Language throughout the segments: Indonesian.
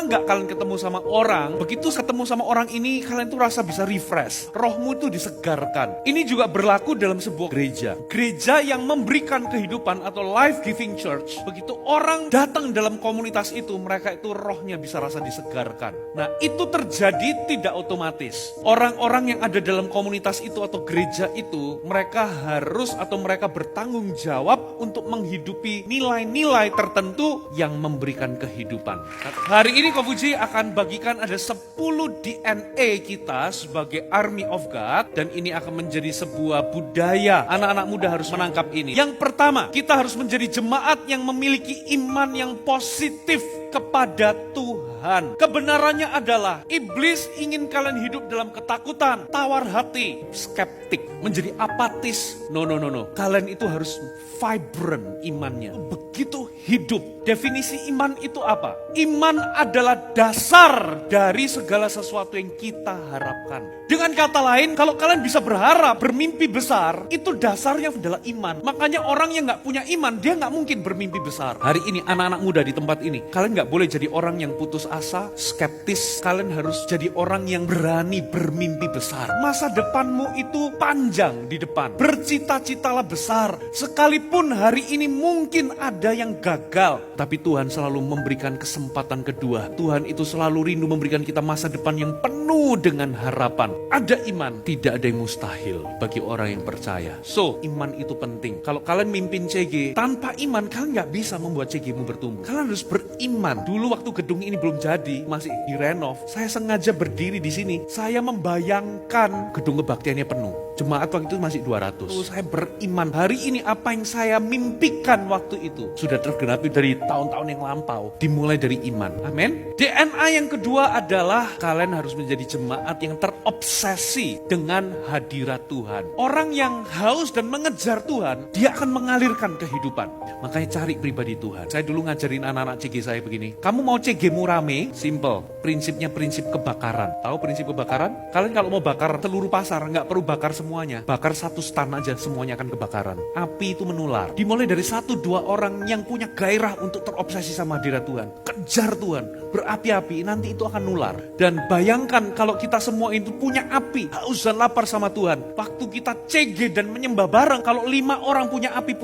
Enggak kalian ketemu sama orang, begitu ketemu sama orang ini kalian tuh rasa bisa refresh, rohmu tuh disegarkan. Ini juga berlaku dalam sebuah gereja. Gereja yang memberikan kehidupan atau life giving church, begitu orang datang dalam komunitas itu, mereka itu rohnya bisa rasa disegarkan. Nah, itu terjadi tidak otomatis. Orang-orang yang ada dalam komunitas itu atau gereja itu, mereka harus atau mereka bertanggung jawab untuk menghidupi nilai-nilai tertentu yang memberikan kehidupan. Hari ini Kofuji akan bagikan ada 10 DNA kita sebagai Army of God, dan ini akan menjadi sebuah budaya. Anak-anak muda harus menangkap ini. Yang pertama, kita harus menjadi jemaat yang memiliki iman yang positif kepada Tuhan. Kebenarannya adalah iblis ingin kalian hidup dalam ketakutan, tawar hati, skeptik, menjadi apatis. No. Kalian itu harus vibrant imannya. Begitu hidup. Definisi iman itu apa? Iman adalah dasar dari segala sesuatu yang kita harapkan. Dengan kata lain, kalau kalian bisa berharap, bermimpi besar, itu dasarnya adalah iman. Makanya orang yang gak punya iman, dia gak mungkin bermimpi besar. Hari ini anak-anak muda di tempat ini, kalian gak boleh jadi orang yang putus asa, skeptis. Kalian harus jadi orang yang berani bermimpi besar. Masa depanmu itu panjang di depan. Bercita-citalah besar. Sekalipun hari ini mungkin ada yang gagal, tapi Tuhan selalu memberikan kesempatan kedua. Tuhan itu selalu rindu memberikan kita masa depan yang penuh dengan harapan. Ada iman, tidak ada yang mustahil bagi orang yang percaya. So, iman itu penting. Kalau kalian mimpin CG, tanpa iman kalian gak bisa membuat CG-mu bertumbuh. Kalian harus beriman. Dulu waktu gedung ini belum jadi, masih direnov, saya sengaja berdiri di sini. Saya membayangkan gedung kebaktiannya penuh. Jemaat waktu itu masih 200. Saya beriman. Hari ini apa yang saya mimpikan waktu itu sudah tergenapi dari tahun-tahun yang lampau. Dimulai dari iman. Amin. DNA yang kedua adalah kalian harus menjadi jemaat yang terobsesi dengan hadirat Tuhan. Orang yang haus dan mengejar Tuhan, dia akan mengalirkan kehidupan. Makanya cari pribadi Tuhan. Saya dulu ngajarin anak-anak CG saya begini. Kamu mau CG-mu rame? Simple. Prinsipnya prinsip kebakaran. Tahu prinsip kebakaran? Kalian kalau mau bakar seluruh pasar, nggak perlu bakar semuanya. Bakar satu stan aja, semuanya akan kebakaran. Api itu menular. Dimulai dari 1-2 orang yang punya gairah untuk terobsesi sama hadirat Tuhan. Kejar Tuhan. Berapi-api, nanti itu akan nular. Dan bayangkan kalau kita semua itu punya api, haus dan lapar sama Tuhan. Waktu kita CG dan menyembah bareng, kalau 5 orang punya api,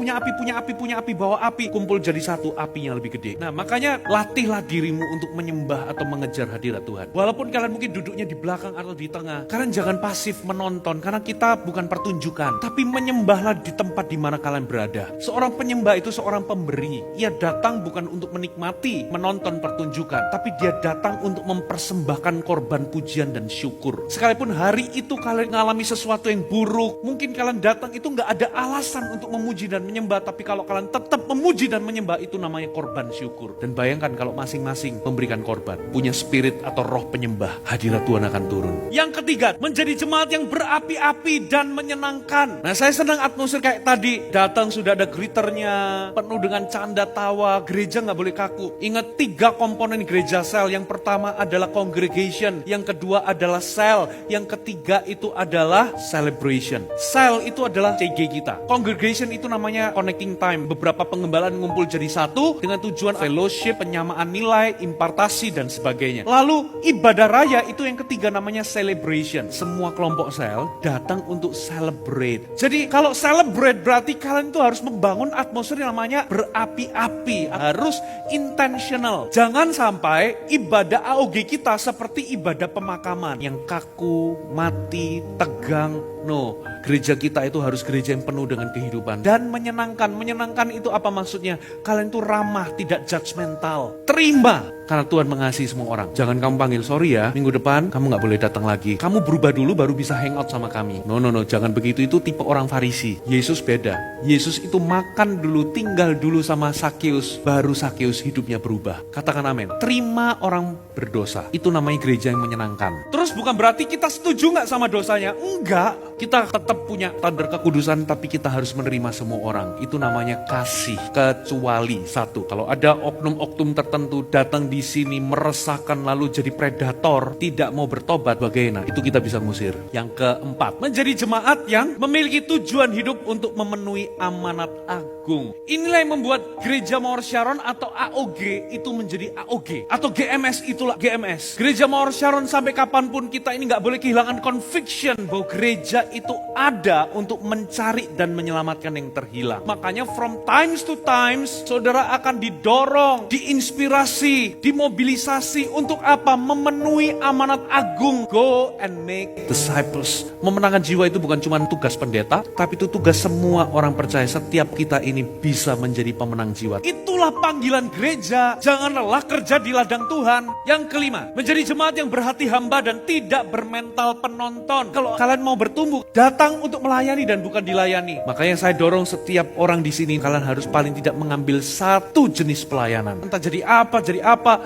bawa api, kumpul jadi satu, apinya lebih gede. Nah, makanya latihlah dirimu untuk menyembah atau mengejar hadirat Tuhan. Walaupun kalian mungkin duduknya di belakang atau di tengah, kalian jangan pasif menonton, karena kita bukan pertunjukan, tapi menyembahlah di tempat di mana kalian berada. Seorang penyembah itu seorang pemberi. Ia datang bukan untuk menikmati, menonton pertunjukan, tapi dia datang untuk mempersembahkan korban pujian dan syukur. Sekalipun hari itu kalian mengalami sesuatu yang buruk, mungkin kalian datang itu gak ada alasan untuk memuji dan menyembah, tapi kalau kalian tetap memuji dan menyembah, itu namanya korban syukur. Dan bayangkan kalau masing-masing memberikan korban, punya spirit atau roh penyembah, hadirat Tuhan akan turun. Yang ketiga, menjadi jemaat yang berapi-api dan menyenangkan. Nah, saya senang atmosfer kayak tadi. Datang sudah ada glitternya, penuh dengan canda tawa. Gereja gak boleh kaku. Ingat 3 komponen gereja sel. Yang pertama adalah congregation, yang kedua adalah cell, yang ketiga itu adalah celebration. Cell itu adalah CG kita. Congregation itu namanya connecting time. Beberapa pengembalaan ngumpul jadi satu dengan tujuan fellowship, penyamaan nilai, impartasi dan sebagainya. Lalu ibadah raya itu yang ketiga namanya celebration. Semua kelompok sel datang untuk celebrate. Jadi kalau celebrate berarti kalian itu harus membangun atmosfer yang namanya berapi-api. Harus intentional. Jangan sampai ibadah AOG kita seperti ibadah pemakaman yang kaku, mati, tegang. No, gereja kita itu harus gereja yang penuh dengan kehidupan dan menyenangkan. Menyenangkan itu apa maksudnya? Kalian itu ramah, tidak judgmental. Terima, karena Tuhan mengasihi semua orang. Jangan kamu panggil, sorry ya, minggu depan kamu gak boleh datang lagi. Kamu berubah dulu baru bisa hangout sama kami. No, jangan begitu, itu tipe orang Farisi. Yesus beda. Yesus itu makan dulu, tinggal dulu sama Sakeus, baru Sakeus hidupnya berubah. Katakan amin. Terima orang berdosa. Itu namanya gereja yang menyenangkan. Terus bukan berarti kita setuju gak sama dosanya? Enggak. Kita tetap punya standar kekudusan, tapi kita harus menerima semua orang. Itu namanya kasih. Kecuali satu, kalau ada oknum-oknum tertentu datang di sini meresahkan lalu jadi predator, tidak mau bertobat, bagaimana? Itu kita bisa ngusir. Yang keempat, menjadi jemaat yang memiliki tujuan hidup untuk memenuhi amanat agung. Inilah yang membuat Gereja Mawar Sharon atau AOG itu menjadi AOG. Atau GMS itulah GMS. Gereja Mawar Sharon sampai kapanpun kita ini gak boleh kehilangan conviction bahwa gereja itu ada untuk mencari dan menyelamatkan yang terhilang. Makanya from times to times, saudara akan didorong, diinspirasi, dimobilisasi untuk apa? Memenuhi amanat agung. Go and make disciples. Memenangkan jiwa itu bukan cuma tugas pendeta, tapi itu tugas semua orang percaya. Setiap kita ini bisa menjadi pemenang jiwa. Itulah panggilan gereja. Jangan lelah kerja di ladang Tuhan. Yang kelima, menjadi jemaat yang berhati hamba dan tidak bermental penonton. Kalau kalian mau bertumbuh, datang untuk melayani dan bukan dilayani. Makanya saya dorong setiap orang di sini, kalian harus paling tidak mengambil satu jenis pelayanan. Entah jadi apa,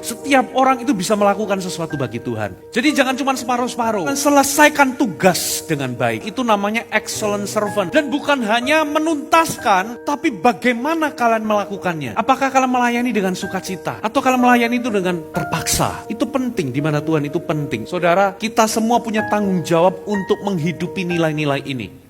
setiap orang itu bisa melakukan sesuatu bagi Tuhan. Jadi jangan cuma separuh-separuh. Selesaikan tugas dengan baik. Itu namanya excellent servant. Dan bukan hanya menuntaskan, tapi bagaimana kalian melakukannya. Apakah kalian melayani dengan sukacita? Atau kalian melayani itu dengan terpaksa? Itu penting, di mana Tuhan itu penting. Saudara, kita semua punya tanggung jawab untuk menghidupi nilai-nilai ini.